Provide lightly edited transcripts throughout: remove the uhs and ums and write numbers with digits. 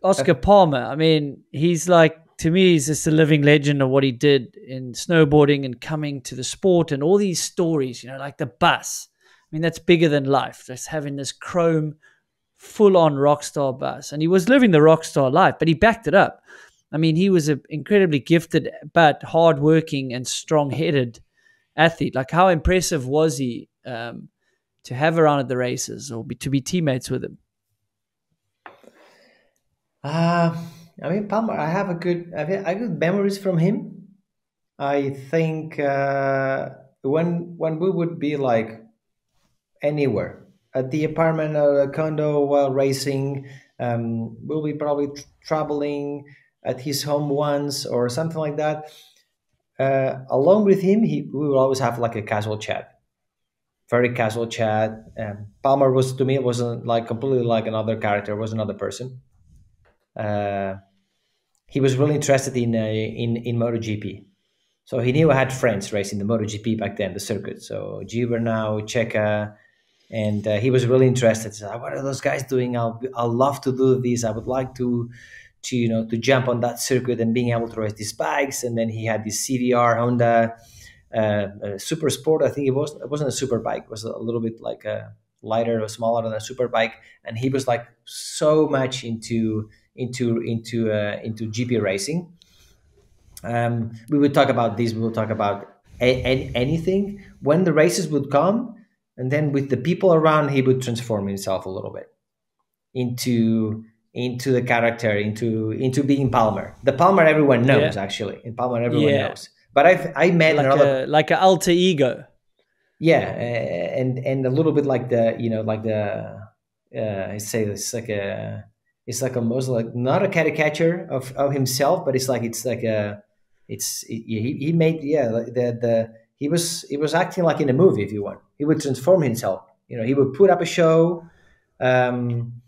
Oscar Palmer. I mean, he's like, to me, he's just a living legend of what he did in snowboarding and coming to the sport and all these stories, you know, like the bus. I mean, that's bigger than life. Just having this chrome, full-on rock star bus. And he was living the rock star life, but he backed it up. I mean, he was an incredibly gifted but hardworking and strong-headed athlete. Like, how impressive was he to have around at the races or to be teammates with him? I mean, Palmer, I have good memories from him. I think when we would be like anywhere at the apartment or a condo while racing, we'll be probably traveling at his home once or something like that. Along with him, we will always have like a casual chat, very casual chat. Palmer was to me wasn't like completely like another character, was another person. Uh, he was really interested in MotoGP. So he knew I had friends racing the MotoGP back then, the circuit. So Gibernau, Checa, and he was really interested. So, what are those guys doing? I'll love to do this. I would like to to jump on that circuit and being able to race these bikes. And then he had this CVR Honda Super Sport. I think it wasn't a super bike. It was a little bit like a lighter or smaller than a super bike. And he was like so much into GP racing. We would talk about this. We would talk about anything when the races would come, and then with the people around, he would transform himself a little bit into the character, into being Palmer. The Palmer everyone knows, Yeah. actually. In Palmer everyone Yeah. knows. But I met Like another, like an alter ego. yeah, and a little bit like the like the I say it's like almost like not a caricature of himself, but it's like a he made, yeah, like the he was acting like in a movie, if you want. He would transform himself. He would put up a show. Um,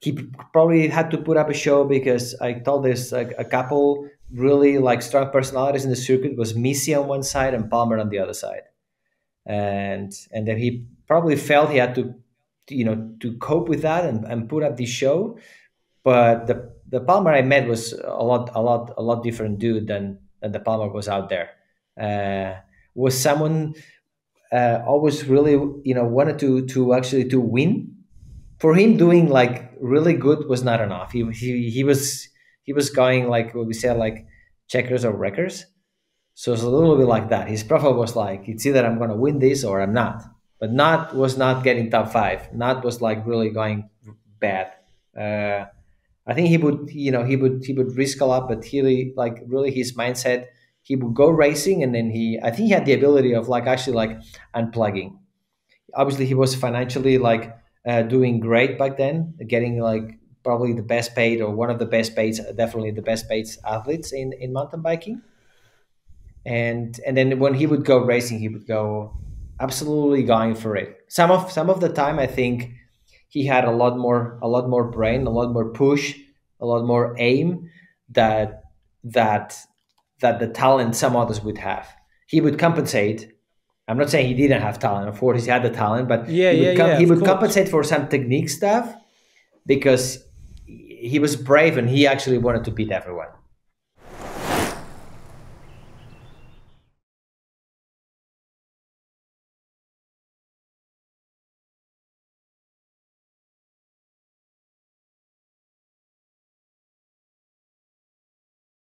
he probably had to put up a show because I told this like a couple really like strong personalities in the circuit was Missy on one side and Palmer on the other side, and then he probably felt he had to to cope with that and put up this show. But the Palmer I met was a lot different dude than the Palmer was out there. Was someone always really wanted to actually to win. For him, doing like really good was not enough. He was going like what we said, like checkers or wreckers. So it's a little bit like that. His profile was like, it's either I'm going to win this or I'm not. But not was not getting top five. Not was like really going bad. Uh, I think he would risk a lot, but he like really his mindset. He would go racing, and then I think he had the ability of like actually like unplugging. Obviously, he was financially like doing great back then, getting like probably the best paid or one of the best paid, definitely the best paid athletes in mountain biking. And then when he would go racing, he would go absolutely going for it. Some of the time, I think he had a lot more brain, a lot more push, a lot more aim that that that the talent some others would have. He would compensate. I'm not saying he didn't have talent. Of course, he had the talent, but Yeah, yeah, yeah, he of would course. compensate for some technique stuff because he was brave and he actually wanted to beat everyone.